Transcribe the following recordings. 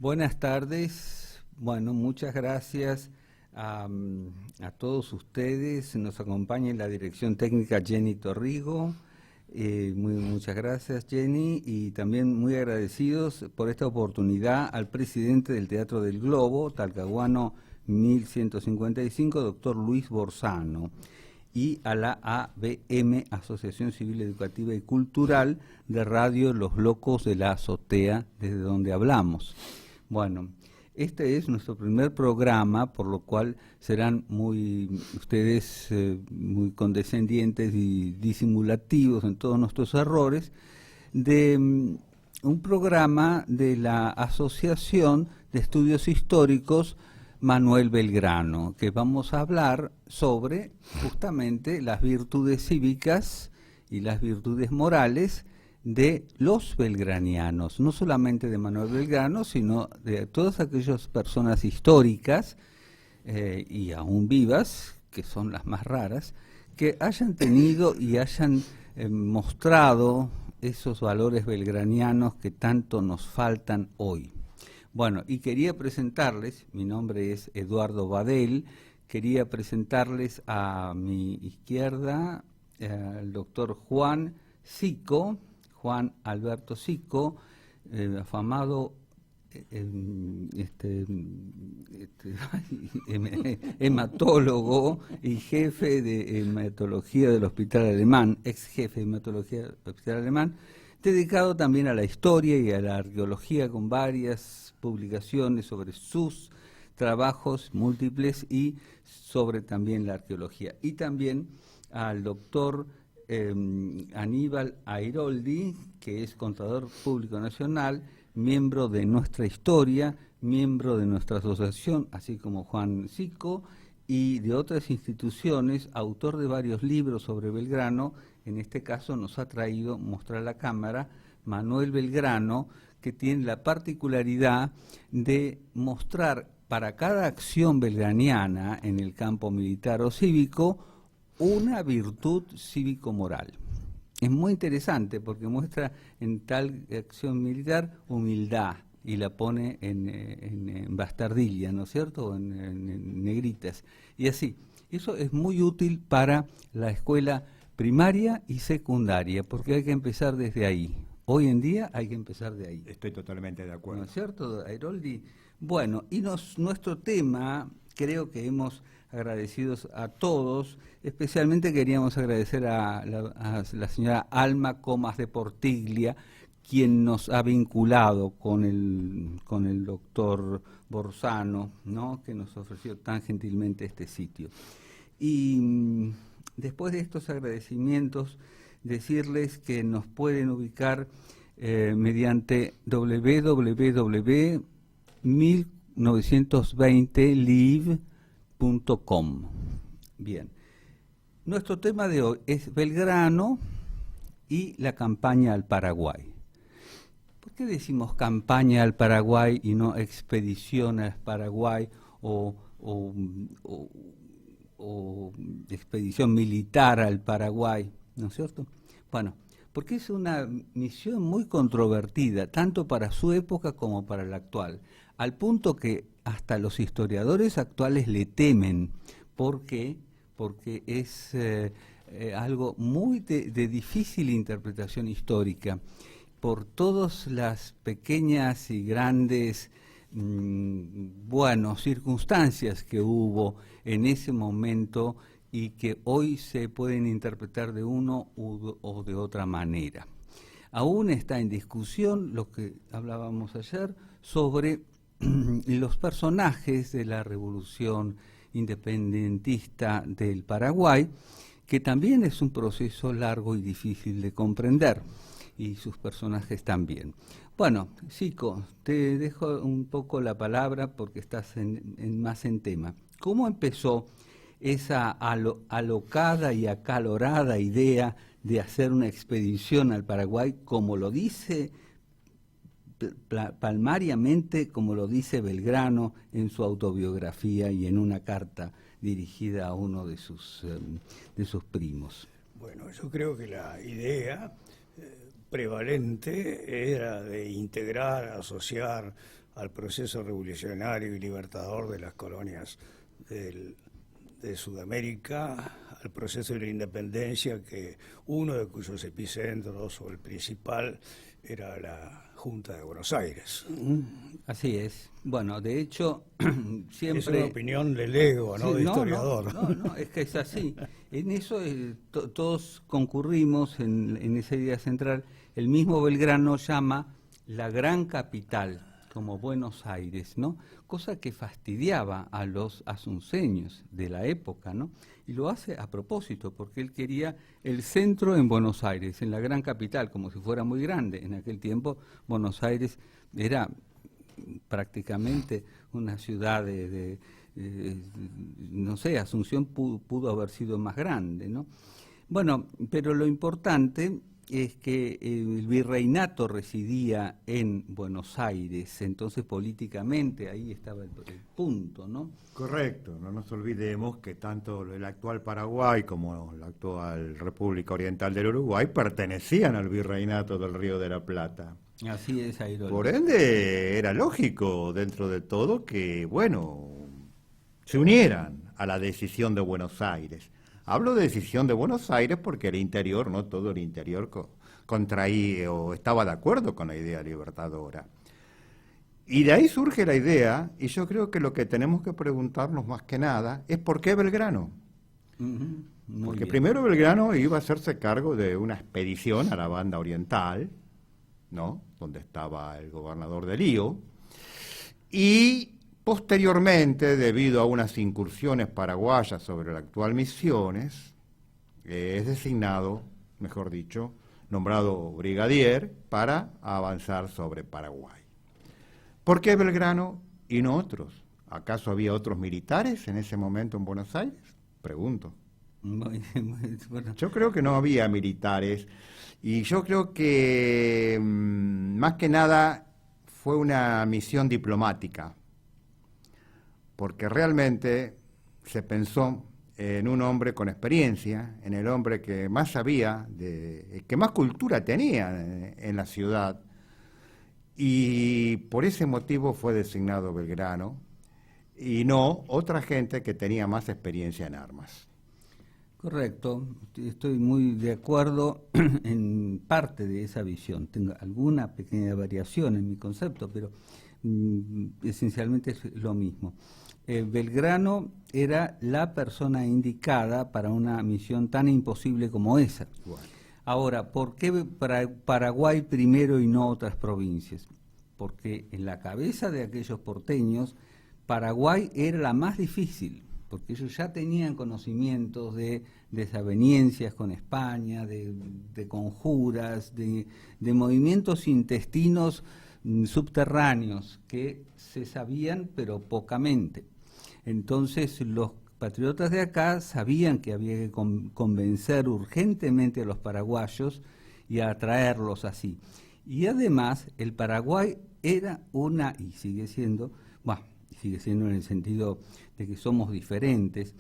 Buenas tardes. Bueno, muchas gracias a todos ustedes. Nos acompaña en la dirección técnica Jenny Torrigo. Muchas gracias, Jenny, y también muy agradecidos por esta oportunidad al presidente del Teatro del Globo, Talcahuano 1155, doctor Luis Borzano, y a la ABM, Asociación Civil Educativa y Cultural de Radio Los Locos de la Azotea, desde donde hablamos. Bueno, este es nuestro primer programa, por lo cual serán ustedes muy condescendientes y disimulativos en todos nuestros errores, de un programa de la Asociación de Estudios Históricos Manuel Belgrano, que vamos a hablar sobre justamente las virtudes cívicas y las virtudes morales de los belgranianos, no solamente de Manuel Belgrano, sino de todas aquellas personas históricas y aún vivas, que son las más raras, que hayan tenido y hayan mostrado esos valores belgranianos que tanto nos faltan hoy. Bueno, y quería presentarles, mi nombre es Eduardo Badel, quería presentarles a mi izquierda al doctor Juan Sico, Juan Alberto Sico, afamado hematólogo y jefe de hematología del Hospital Alemán, ex jefe de hematología del Hospital Alemán, dedicado también a la historia y a la arqueología con varias publicaciones sobre sus trabajos múltiples y sobre también la arqueología. Y también al doctor Aníbal Airoldi, que es contador público nacional, miembro de nuestra historia, miembro de nuestra asociación, así como Juan Sico, y de otras instituciones, autor de varios libros sobre Belgrano. En este caso nos ha traído mostrar a la cámara Manuel Belgrano, que tiene la particularidad de mostrar para cada acción belgraniana en el campo militar o cívico una virtud cívico-moral. Es muy interesante porque muestra en tal acción militar humildad y la pone en bastardilla, ¿no es cierto?, o en negritas. Y así, eso es muy útil para la escuela primaria y secundaria, porque hay que empezar desde ahí. Hoy en día hay que empezar de ahí. Estoy totalmente de acuerdo. ¿No es cierto, Airoldi? Bueno, y nuestro tema, creo que hemos agradecidos a todos, especialmente queríamos agradecer a la señora Alma Comas de Portiglia, quien nos ha vinculado con el doctor Borzano, ¿no?, que nos ofreció tan gentilmente este sitio. Y después de estos agradecimientos, decirles que nos pueden ubicar mediante www.1920live.com. Bien, nuestro tema de hoy es Belgrano y la campaña al Paraguay. ¿Por qué decimos campaña al Paraguay y no expedición al Paraguay o expedición militar al Paraguay? ¿No es cierto? Bueno, porque es una misión muy controvertida, tanto para su época como para la actual, al punto que hasta los historiadores actuales le temen. ¿Por qué? Porque es algo muy de difícil interpretación histórica, por todas las pequeñas y grandes circunstancias que hubo en ese momento y que hoy se pueden interpretar de uno o de otra manera. Aún está en discusión lo que hablábamos ayer sobre los personajes de la revolución independentista del Paraguay, que también es un proceso largo y difícil de comprender, y sus personajes también. Bueno, Sico, te dejo un poco la palabra porque estás más en tema. ¿Cómo empezó esa alocada y acalorada idea de hacer una expedición al Paraguay, como lo dice palmariamente, como lo dice Belgrano en su autobiografía y en una carta dirigida a uno de sus primos? Bueno, yo creo que la idea prevalente era de integrar, asociar al proceso revolucionario y libertador de las colonias de Sudamérica, al proceso de la independencia, que uno de cuyos epicentros, o el principal, era la Junta de Buenos Aires. Así es. Bueno, de hecho, siempre... Es una opinión de lego, ¿no? Sí, De historiador. No, es que es así. En eso todos concurrimos en esa idea central. El mismo Belgrano llama la gran capital, como Buenos Aires, ¿no? Cosa que fastidiaba a los asunceños de la época, ¿no? Y lo hace a propósito, porque él quería el centro en Buenos Aires, en la gran capital, como si fuera muy grande. En aquel tiempo Buenos Aires era prácticamente una ciudad no sé, Asunción pudo haber sido más grande, ¿no? Bueno, pero lo importante es que el virreinato residía en Buenos Aires, entonces políticamente ahí estaba el punto, ¿no? Correcto, no nos olvidemos que tanto el actual Paraguay como la actual República Oriental del Uruguay pertenecían al virreinato del Río de la Plata. Así es, Airol. Por ende, era lógico dentro de todo que, bueno, se unieran a la decisión de Buenos Aires. Hablo de decisión de Buenos Aires porque el interior, no todo el interior contraía o estaba de acuerdo con la idea libertadora. Y de ahí surge la idea, y yo creo que lo que tenemos que preguntarnos más que nada es ¿por qué Belgrano? Porque bien. primero Belgrano iba a hacerse cargo de una expedición a la banda oriental, ¿no? Donde estaba el gobernador de Lío, y posteriormente, debido a unas incursiones paraguayas sobre la actual Misiones, es designado, mejor dicho, nombrado brigadier para avanzar sobre Paraguay. ¿Por qué Belgrano y no otros? ¿Acaso había otros militares en ese momento en Buenos Aires? Pregunto. Bueno. Yo creo que no había militares y yo creo que más que nada fue una misión diplomática, porque realmente se pensó en un hombre con experiencia, en el hombre que más sabía, que más cultura tenía en la ciudad, y por ese motivo fue designado Belgrano, y no otra gente que tenía más experiencia en armas. Correcto, estoy muy de acuerdo en parte de esa visión. Tengo alguna pequeña variación en mi concepto, pero esencialmente es lo mismo. Belgrano era la persona indicada para una misión tan imposible como esa. Bueno. Ahora, ¿por qué Paraguay primero y no otras provincias? Porque en la cabeza de aquellos porteños, Paraguay era la más difícil, porque ellos ya tenían conocimientos de desavenencias con España, de conjuras, de movimientos intestinos subterráneos que se sabían pero pocamente. Entonces los patriotas de acá sabían que había que convencer urgentemente a los paraguayos y atraerlos así. Y además el Paraguay era y sigue siendo en el sentido de que somos diferentes,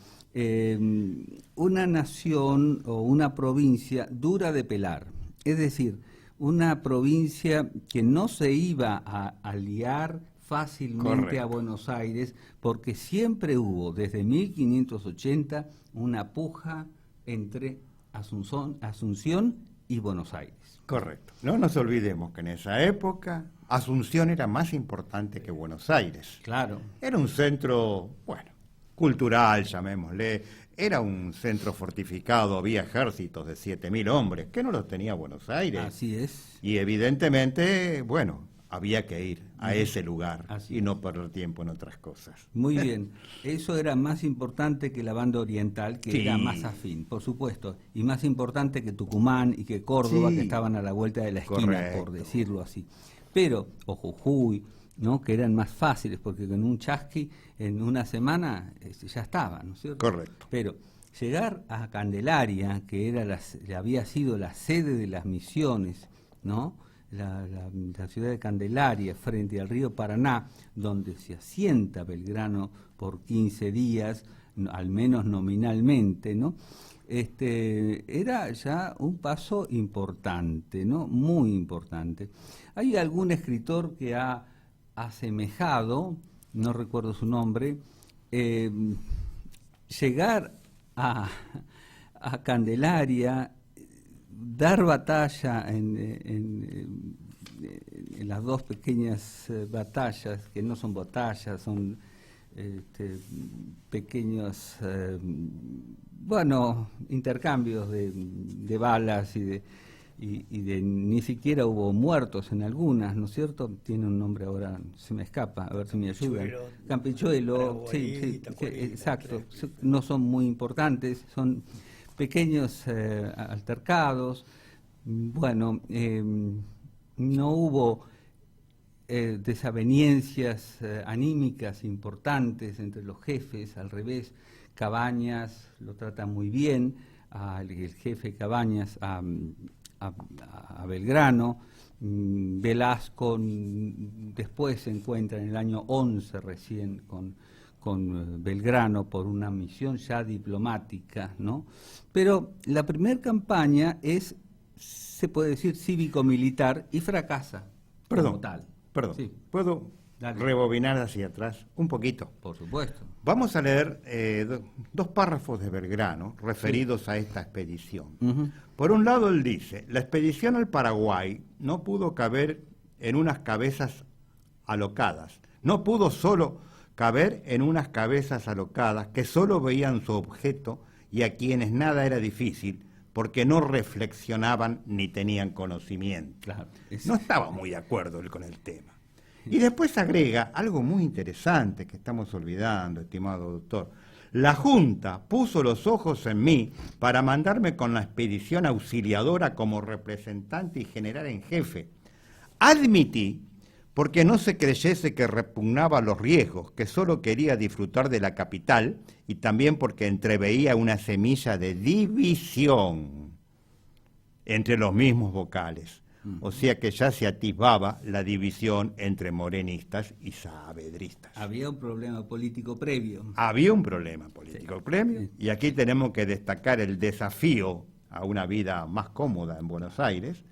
una nación o una provincia dura de pelar, es decir, una provincia que no se iba a aliar fácilmente Correcto. a Buenos Aires, porque siempre hubo, desde 1580, una puja entre Asunción y Buenos Aires. Correcto. No nos olvidemos que en esa época Asunción era más importante que Buenos Aires. Claro. Era un centro, bueno, cultural, llamémosle. Era un centro fortificado, había ejércitos de 7.000 hombres, que no los tenía Buenos Aires. Así es. Y evidentemente, bueno, había que ir a ese lugar Así y no perder tiempo en otras cosas. Muy bien, eso era más importante que la banda oriental, que Sí. era más afín, por supuesto, y más importante que Tucumán y que Córdoba, Sí. que estaban a la vuelta de la esquina, Correcto. por decirlo así. Pero, o Jujuy, ¿no? Que eran más fáciles, porque con un chasqui, en una semana, ya estaba, ¿no es cierto? Correcto. Pero llegar a Candelaria, que había sido la sede de las misiones, ¿no? La ciudad de Candelaria, frente al río Paraná, donde se asienta Belgrano por 15 días, al menos nominalmente, ¿no? Era ya un paso importante, ¿no? Muy importante. Hay algún escritor que ha asemejado, no recuerdo su nombre, llegar a Candelaria, dar batalla en las dos pequeñas batallas, que no son batallas, son pequeños, intercambios de balas y ni siquiera hubo muertos en algunas, ¿no es cierto? Tiene un nombre ahora, se me escapa, a ver si me ayudan. Campechuelo, sí, exacto. No son muy importantes, son pequeños altercados. Bueno, no hubo desavenencias anímicas importantes entre los jefes, al revés. Cabañas lo trata muy bien, el jefe Cabañas a Belgrano. Velasco después se encuentra en el año 11 recién con Belgrano por una misión ya diplomática, ¿no? Pero la primera campaña se puede decir, cívico-militar y fracasa como tal. Perdón, sí. ¿Puedo rebobinar hacia atrás un poquito? Por supuesto. Vamos a leer dos párrafos de Belgrano referidos a esta expedición. Uh-huh. Por un lado, él dice, la expedición al Paraguay no pudo caber en unas cabezas alocadas, no pudo solo caber en unas cabezas alocadas que solo veían su objeto y a quienes nada era difícil, porque no reflexionaban ni tenían conocimiento. Claro, no estaba muy de acuerdo él con el tema. Y después agrega algo muy interesante que estamos olvidando, estimado doctor. La Junta puso los ojos en mí para mandarme con la expedición auxiliadora como representante y general en jefe. Admití, porque no se creyese que repugnaba los riesgos, que solo quería disfrutar de la capital, y también porque entreveía una semilla de división entre los mismos vocales. O sea que ya se atisbaba la división entre morenistas y saavedristas. Había un problema político previo. Había un problema político previo, y aquí tenemos que destacar el desafío a una vida más cómoda en Buenos Aires,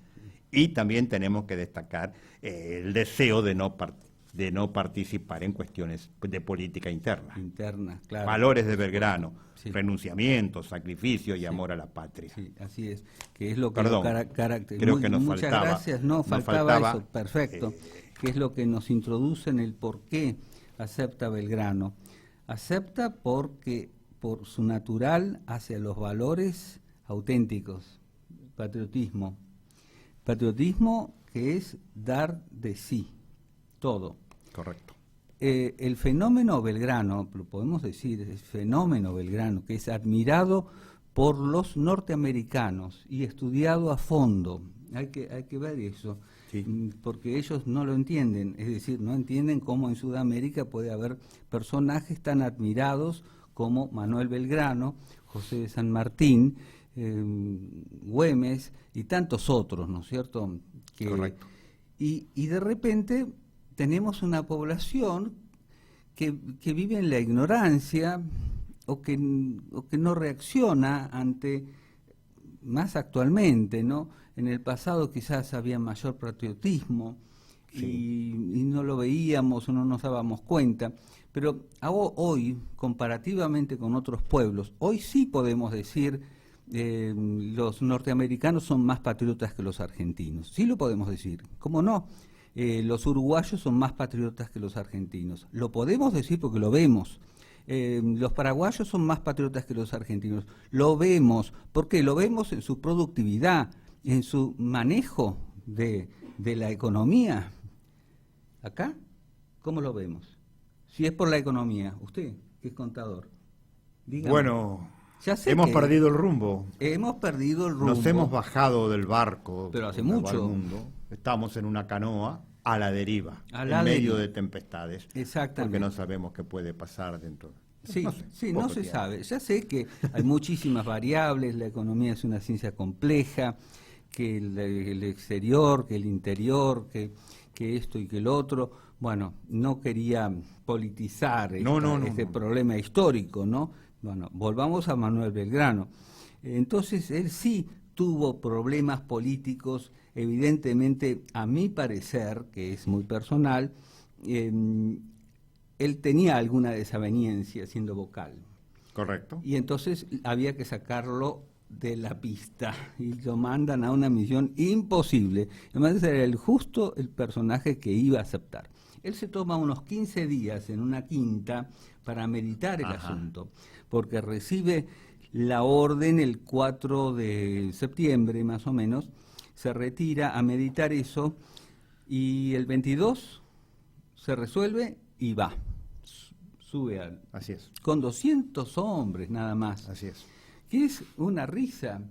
y también tenemos que destacar el deseo de no participar en cuestiones de política interna. Interna, claro. Valores de Belgrano, sí. Renunciamiento, sacrificio y amor a la patria. Sí, así es, que es lo que Perdón, creo que nos muchas faltaba. Gracias, nos faltaba eso, perfecto, que es lo que nos introduce en el por qué acepta Belgrano. Acepta porque por su natural hacia los valores auténticos, patriotismo que es dar de sí, todo. Correcto. El fenómeno Belgrano, lo podemos decir, el fenómeno Belgrano, que es admirado por los norteamericanos y estudiado a fondo, hay que ver eso, sí. Porque ellos no lo entienden, es decir, no entienden cómo en Sudamérica puede haber personajes tan admirados como Manuel Belgrano, José de San Martín, Güemes y tantos otros, ¿no es cierto? Correcto. Y de repente tenemos una población que vive en la ignorancia o que no reacciona ante, más actualmente, ¿no? En el pasado quizás había mayor patriotismo, sí. y no lo veíamos o no nos dábamos cuenta, pero hoy, comparativamente con otros pueblos, hoy sí podemos decir los norteamericanos son más patriotas que los argentinos, sí lo podemos decir, ¿cómo no? Los uruguayos son más patriotas que los argentinos. Lo podemos decir porque lo vemos. Los paraguayos son más patriotas que los argentinos. Lo vemos. ¿Por qué? Lo vemos en su productividad, en su manejo de la economía. ¿Acá? ¿Cómo lo vemos? Si es por la economía, usted, que es contador. Dígame. Bueno, hemos perdido el rumbo. Hemos perdido el rumbo. Nos hemos bajado del barco. Pero hace mucho. Mundo. Estamos en una canoa a la deriva, en medio de tempestades. Exactamente. Porque no sabemos qué puede pasar dentro. Sí, no se sabe. Ya sé que hay muchísimas variables, la economía es una ciencia compleja, que el exterior, que el interior, que esto y que el otro. Bueno, no quería politizar este problema histórico, ¿no? Bueno, volvamos a Manuel Belgrano. Entonces, él sí tuvo problemas políticos, evidentemente, a mi parecer, que es muy personal, él tenía alguna desaveniencia siendo vocal. Correcto. Y entonces había que sacarlo de la pista y lo mandan a una misión imposible. Además era el personaje que iba a aceptar. Él se toma unos 15 días en una quinta para meditar el asunto, porque recibe la orden el 4 de septiembre más o menos, se retira a meditar eso y el 22 se resuelve y va. Sube al... Así es. Con 200 hombres nada más. Así es. Que es una risa.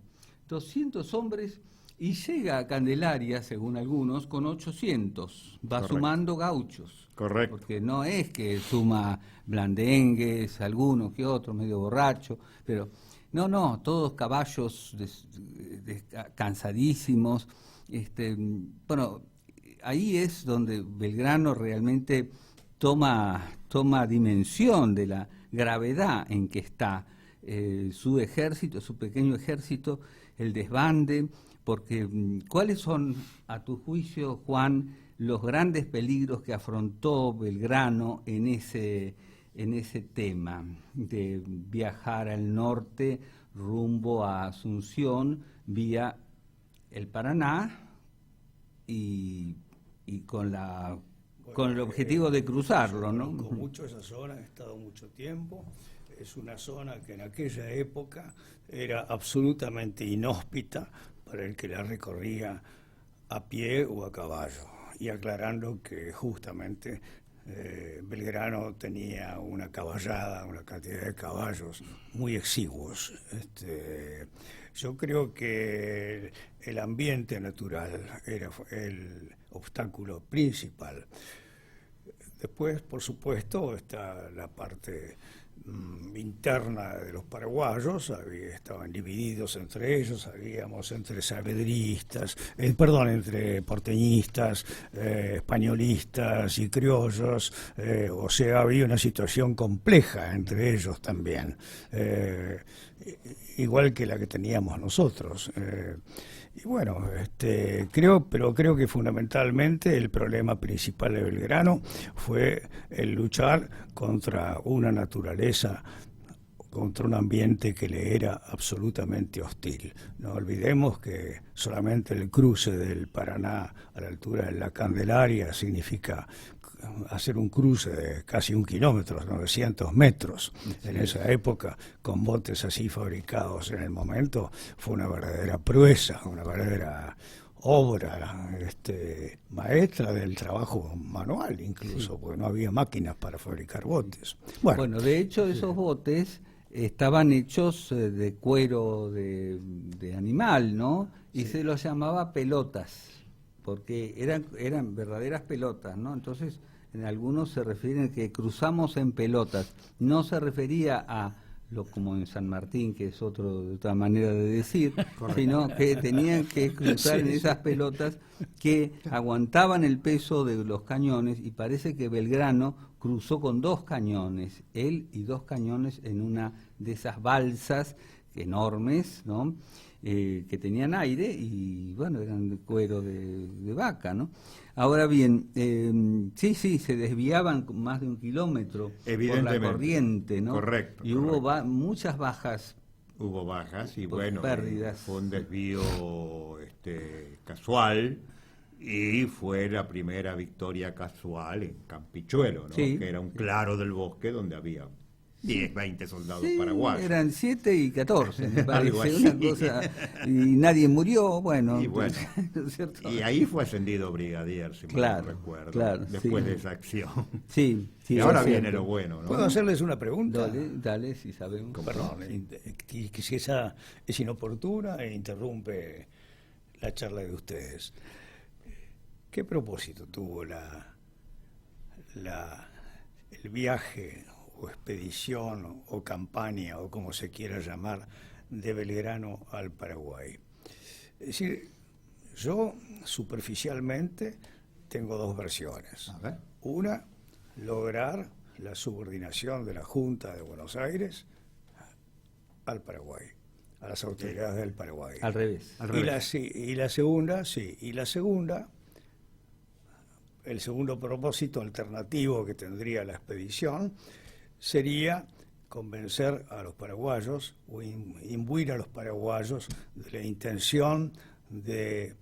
200 hombres y llega a Candelaria, según algunos, con 800. Va Correcto. sumando gauchos. Correcto. Porque no es que suma blandengues, algunos que otros, medio borracho, pero no, todos caballos cansadísimos. Bueno, ahí es donde Belgrano realmente toma dimensión de la gravedad en que está su ejército, su pequeño ejército, el desbande, porque ¿cuáles son, a tu juicio, Juan, los grandes peligros que afrontó Belgrano en ese tema de viajar al norte rumbo a Asunción vía el Paraná y con el objetivo de cruzarlo, ¿no? Conozco mucho esa zona, he estado mucho tiempo. Es una zona que en aquella época era absolutamente inhóspita para el que la recorría a pie o a caballo. Y aclarando que justamente Belgrano tenía una caballada, una cantidad de caballos muy exiguos. Yo creo que el ambiente natural era el obstáculo principal. Después, por supuesto, está la parte interna de los paraguayos, estaban divididos entre ellos, habíamos entre saavedristas, entre porteñistas, españolistas y criollos, o sea, había una situación compleja entre ellos también, igual que la que teníamos nosotros. Y bueno, creo que fundamentalmente el problema principal de Belgrano fue el luchar contra una naturaleza, contra un ambiente que le era absolutamente hostil. No olvidemos que solamente el cruce del Paraná a la altura de la Candelaria significa hacer un cruce de casi 1 kilómetro, 900 metros. Sí. En esa época, con botes así fabricados en el momento, fue una verdadera proeza, una verdadera obra maestra del trabajo manual incluso, sí, porque no había máquinas para fabricar botes. Bueno, de hecho esos botes estaban hechos de cuero de animal, ¿no? Y sí, se los llamaba pelotas, porque eran verdaderas pelotas, ¿no? Entonces, en algunos se refieren que cruzamos en pelotas. No se refería a lo como en San Martín, que es otra manera de decir, correcto, sino que tenían que cruzar en esas pelotas que aguantaban el peso de los cañones, y parece que Belgrano cruzó con 2 cañones, él y 2 cañones en una de esas balsas enormes, ¿no? Que tenían aire y, bueno, eran de cuero de vaca, ¿no? Ahora bien, sí, se desviaban más de 1 kilómetro por la corriente, ¿no? Correcto. Y correcto. Hubo muchas bajas. Hubo bajas y, bueno, pérdidas. Fue un desvío casual y fue la primera victoria casual en Campichuelo, ¿no? Sí. Que era un claro del bosque donde había 10, 20 soldados Sí, paraguayos. Eran 7 y 14, me parece, una cosa, y nadie murió, bueno. Y bueno, ¿no es cierto? Y ahí fue ascendido brigadier, si mal no recuerdo, después de esa acción. Sí, y ahora viene lo bueno, ¿no? ¿Puedo hacerles una pregunta? Dale, si sabemos. Perdón, que si esa es inoportuna e interrumpe la charla de ustedes. ¿Qué propósito tuvo el viaje o expedición o campaña o como se quiera llamar de Belgrano al Paraguay? Es decir, yo superficialmente tengo 2 versiones. Una, lograr la subordinación de la Junta de Buenos Aires al Paraguay, a las autoridades del Paraguay. Al revés. Y la segunda, el segundo propósito alternativo que tendría la expedición sería convencer a los paraguayos o imbuir a los paraguayos de la intención de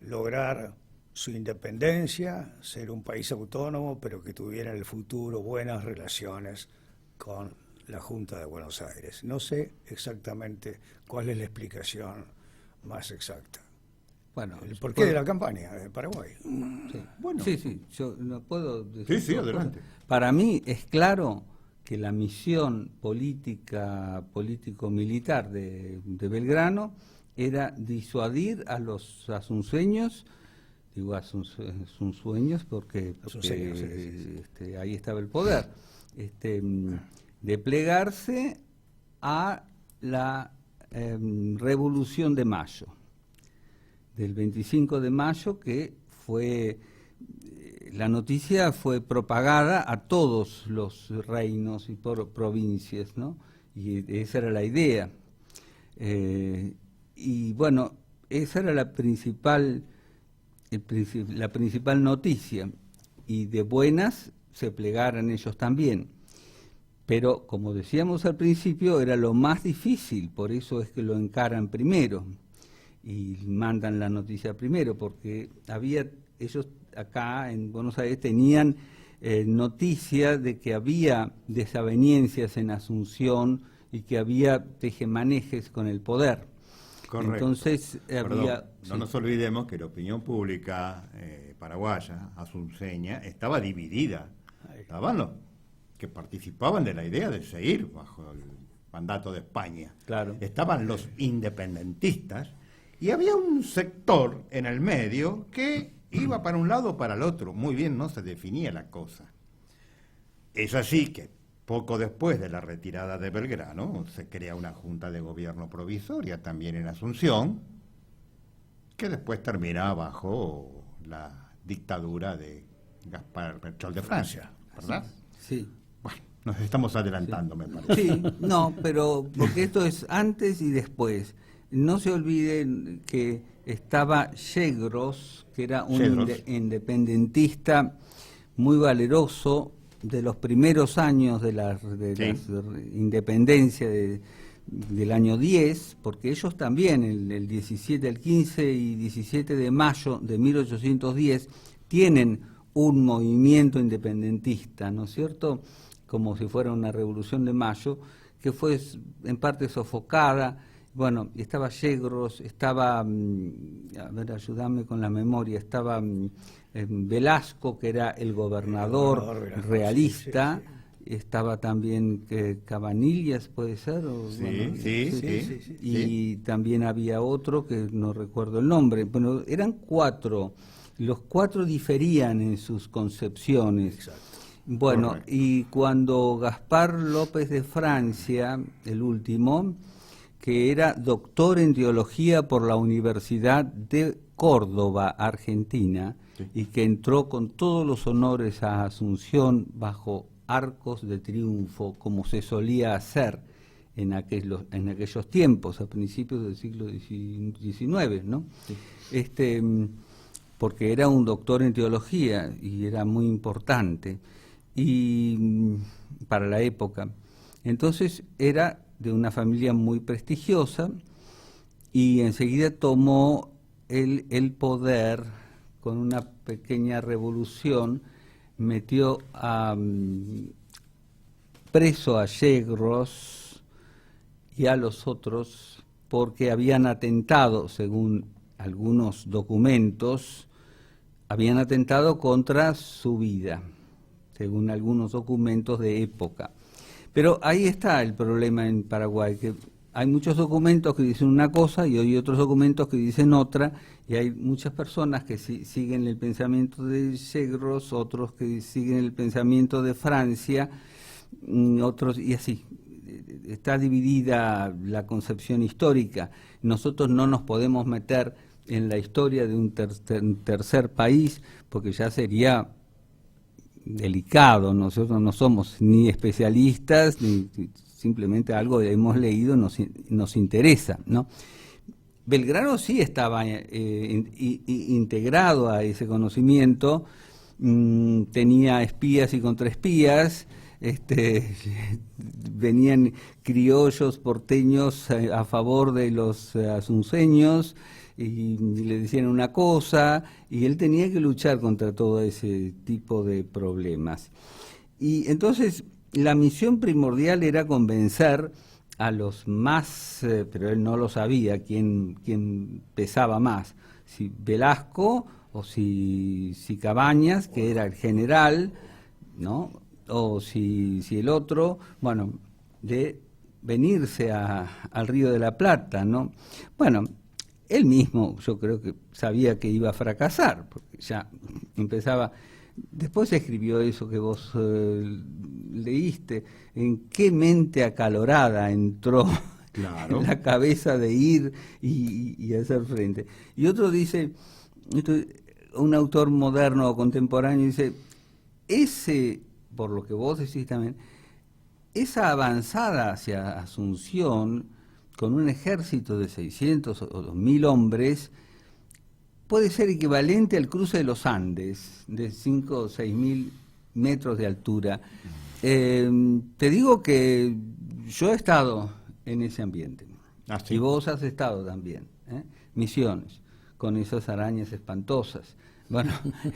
lograr su independencia, ser un país autónomo, pero que tuviera en el futuro buenas relaciones con la Junta de Buenos Aires. No sé exactamente cuál es la explicación más exacta. Bueno, el porqué de la campaña de Paraguay. Sí, Bueno. sí, yo no puedo decir. Sí, adelante. Para mí es claro que la misión político-militar de Belgrano era disuadir a los asunceños, digo asunceños porque ahí estaba el poder, de plegarse a la Revolución de Mayo, del 25 de mayo, que fue, la noticia fue propagada a todos los reinos y provincias, ¿no? Y esa era la idea. Y bueno, esa era la principal noticia, y de buenas se plegaran ellos también. Pero, como decíamos al principio, era lo más difícil, por eso es que lo encaran primero y mandan la noticia primero, porque ellos acá en Buenos Aires tenían noticia de que había desavenencias en Asunción y que había tejemanejes con el poder. Correcto. Entonces no nos olvidemos que la opinión pública paraguaya, asunceña, estaba dividida. Estaban los que participaban de la idea de seguir bajo el mandato de España. Claro. Estaban los independentistas y había un sector en el medio que iba para un lado o para el otro. Muy bien, no se definía la cosa. Es así que poco después de la retirada de Belgrano se crea una junta de gobierno provisoria también en Asunción, que después termina bajo la dictadura de Gaspar Berchol de Francia, ¿verdad? Sí. Bueno, nos estamos adelantando, me parece. Sí, no, pero porque esto es antes y después. No se olviden que estaba Yegros, que era un independentista muy valeroso de los primeros años de la independencia del año 10, porque ellos también, el 17, el 15 y 17 de mayo de 1810, tienen un movimiento independentista, ¿no es cierto?, como si fuera una revolución de mayo, que fue en parte sofocada. Bueno, estaba Yegros, estaba, a ver, ayúdame con la memoria, estaba Velasco, que era el gobernador Velasco, realista, sí. Estaba también Cabanillas, ¿puede ser? Sí. Y también había otro que no recuerdo el nombre. Bueno, eran 4, los 4 diferían en sus concepciones. Exacto. Bueno, Correcto. y cuando Gaspar López de Francia, el último, que era doctor en teología por la Universidad de Córdoba, Argentina, sí, y que entró con todos los honores a Asunción bajo arcos de triunfo, como se solía hacer en aquellos tiempos, a principios del siglo XIX, ¿no? Sí. Porque era un doctor en teología y era muy importante y para la época. Entonces era de una familia muy prestigiosa y enseguida tomó el poder con una pequeña revolución, metió preso a Yegros y a los otros porque habían atentado, según algunos documentos, habían atentado contra su vida, según algunos documentos de época. Pero ahí está el problema en Paraguay, que hay muchos documentos que dicen una cosa y hay otros documentos que dicen otra, y hay muchas personas que siguen el pensamiento de Yegros, otros que siguen el pensamiento de Francia, otros, y así. Está dividida la concepción histórica. Nosotros no nos podemos meter en la historia de un tercer país, porque ya sería delicado. Nosotros no somos ni especialistas, ni simplemente algo que hemos leído nos interesa, ¿no? Belgrano sí estaba integrado a ese conocimiento, tenía espías y contraespías, venían criollos porteños a favor de los asunceños y le decían una cosa, y él tenía que luchar contra todo ese tipo de problemas. Y entonces la misión primordial era convencer a los más, pero él no lo sabía, quién pesaba más, si Velasco o si Cabañas, que era el general, ¿no? O si el otro, bueno, de venirse al Río de la Plata, ¿no? Bueno, él mismo yo creo que sabía que iba a fracasar, porque ya empezaba. Después escribió eso que vos leíste, en qué mente acalorada entró Claro. en la cabeza de ir y hacer frente. Y otro dice, un autor moderno o contemporáneo dice, por lo que vos decís también, esa avanzada hacia Asunción, con un ejército de 600 o 2.000 hombres, puede ser equivalente al cruce de los Andes, de 5 o 6.000 metros de altura. Te digo que yo he estado en ese ambiente, ¿Sí? Y vos has estado también, Misiones, con esas arañas espantosas, bueno,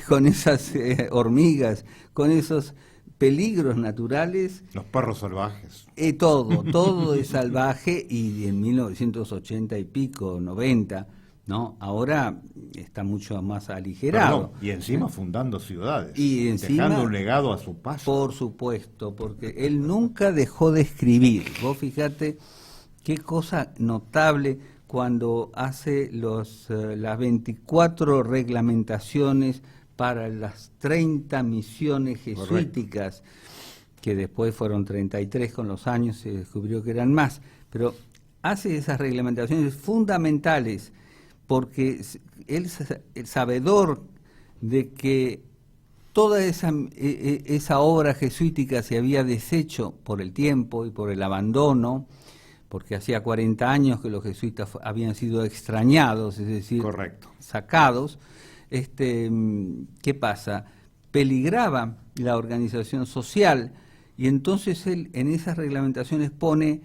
con esas hormigas, con esos peligros naturales. Los perros salvajes. Todo es salvaje, y en 1980 y pico, 90, ¿no? Ahora está mucho más aligerado. Y encima fundando ciudades, Y encima, dejando un legado a su paso. Por supuesto, porque él nunca dejó de escribir. Vos fíjate qué cosa notable cuando hace las 24 reglamentaciones para las 30 misiones jesuíticas, que después fueron 33 con los años, se descubrió que eran más, pero hace esas reglamentaciones fundamentales, porque él es el sabedor de que toda esa obra jesuítica se había deshecho por el tiempo y por el abandono, porque hacía 40 años que los jesuitas habían sido extrañados, es decir, correcto, sacados. ¿Qué pasa? Peligraba la organización social, y entonces él en esas reglamentaciones pone,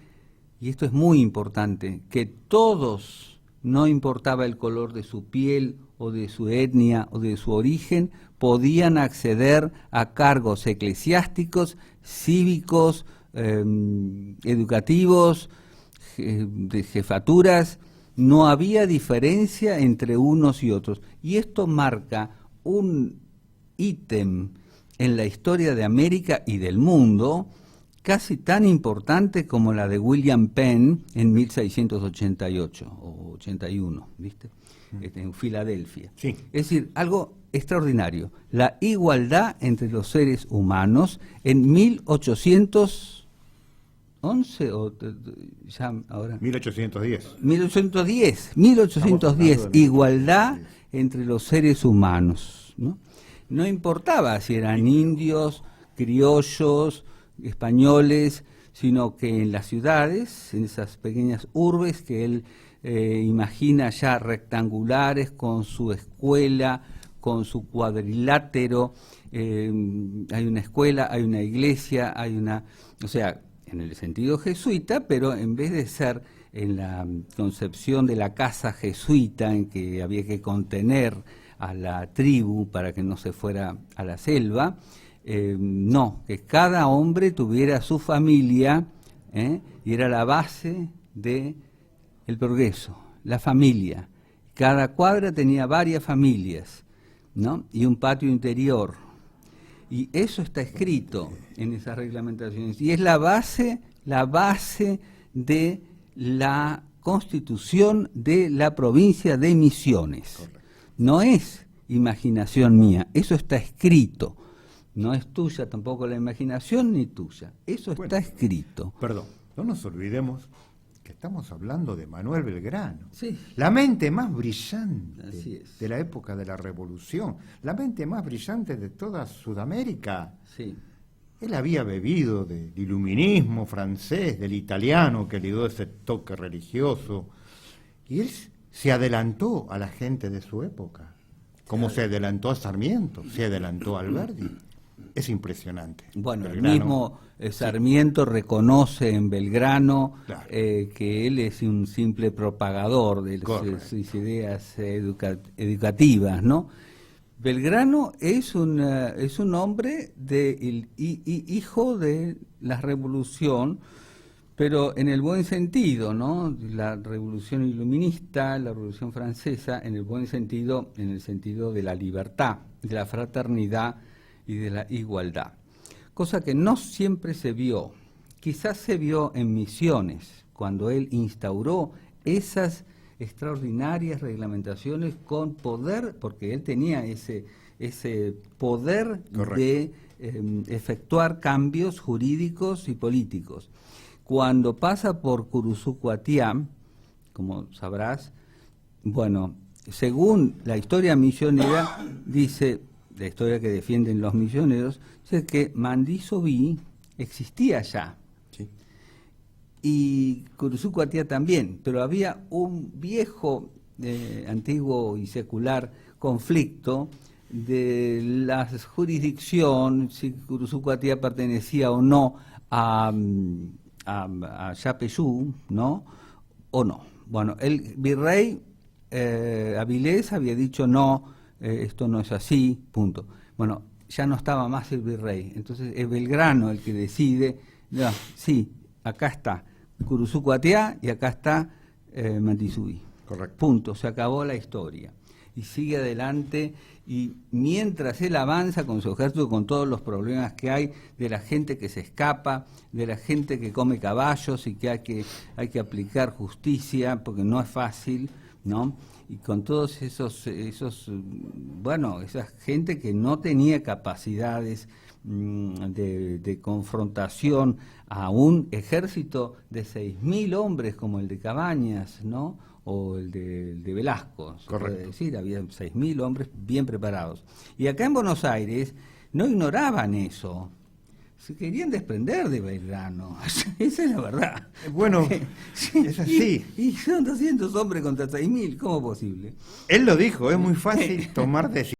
y esto es muy importante, que todos, no importaba el color de su piel o de su etnia o de su origen, podían acceder a cargos eclesiásticos, cívicos, educativos, de jefaturas. No había diferencia entre unos y otros. Y esto marca un ítem en la historia de América y del mundo casi tan importante como la de William Penn en 1688 o 81, ¿viste? En Filadelfia. Sí. Es decir, algo extraordinario. La igualdad entre los seres humanos en 1811 o ya ahora 1810. 1810, igualdad entre los seres humanos, ¿no? No importaba si eran indios, criollos, españoles, sino que en las ciudades, en esas pequeñas urbes que él imagina ya rectangulares, con su escuela, con su cuadrilátero, hay una escuela, hay una iglesia, o sea, en el sentido jesuita, pero en vez de ser en la concepción de la casa jesuita, en que había que contener a la tribu para que no se fuera a la selva, no, que cada hombre tuviera su familia, y era la base del progreso, la familia. Cada cuadra tenía varias familias, ¿no? Y un patio interior. Y eso está escrito en esas reglamentaciones. Y es la base de la constitución de la provincia de Misiones. Correcto. No es imaginación mía, eso está escrito. No es tuya tampoco la imaginación, ni tuya. Eso está escrito. Perdón, no nos olvidemos que estamos hablando de Manuel Belgrano. Sí. La mente más brillante Así es. de la época de la Revolución, la mente más brillante de toda Sudamérica. Sí. Él había bebido del iluminismo francés, del italiano que le dio ese toque religioso, y él se adelantó a la gente de su época. Como se adelantó a Sarmiento, se adelantó a Alberdi. Es impresionante. Bueno, Belgrano, el mismo Sarmiento reconoce en Belgrano Claro. que él es un simple propagador de Correcto. sus ideas educativas, ¿no? Belgrano es un hombre hijo de la revolución, pero en el buen sentido, ¿no? La revolución iluminista, la revolución francesa, en el buen sentido, en el sentido de la libertad, de la fraternidad y de la igualdad. Cosa que no siempre se vio. Quizás se vio en Misiones, cuando él instauró esas extraordinarias reglamentaciones con poder, porque él tenía ese poder Correcto. de efectuar cambios jurídicos y políticos. Cuando pasa por Curuzucuatiá, como sabrás, bueno, según la historia misionera, dice, la historia que defienden los misioneros, dice que Mandisoví existía ya. Sí. Y Curuzucuatiá también, pero había un viejo, antiguo y secular conflicto de la jurisdicción, si Curuzucuatiá pertenecía o no a Yapeyú, ¿no? O no. Bueno, el virrey Avilés había dicho no, esto no es así, punto. Bueno, ya no estaba más el virrey, entonces es Belgrano el que decide, no, sí, acá está Curuzucuatiá y acá está Mandisoví. Correcto. Punto, se acabó la historia. Y sigue adelante, y mientras él avanza con su ejército, con todos los problemas que hay, de la gente que se escapa, de la gente que come caballos y que hay que aplicar justicia, porque no es fácil, ¿no? Y con todos esos bueno, esa gente que no tenía capacidades de confrontación a un ejército de 6.000 hombres como el de Cabañas, ¿no? O el de Velasco, se Correcto. puede decir, había 6.000 hombres bien preparados. Y acá en Buenos Aires no ignoraban eso, se querían desprender de Belgrano, esa es la verdad. Bueno, Sí, es así. Y son 200 hombres contra 6.000, ¿cómo es posible? Él lo dijo, es muy fácil tomar decisiones.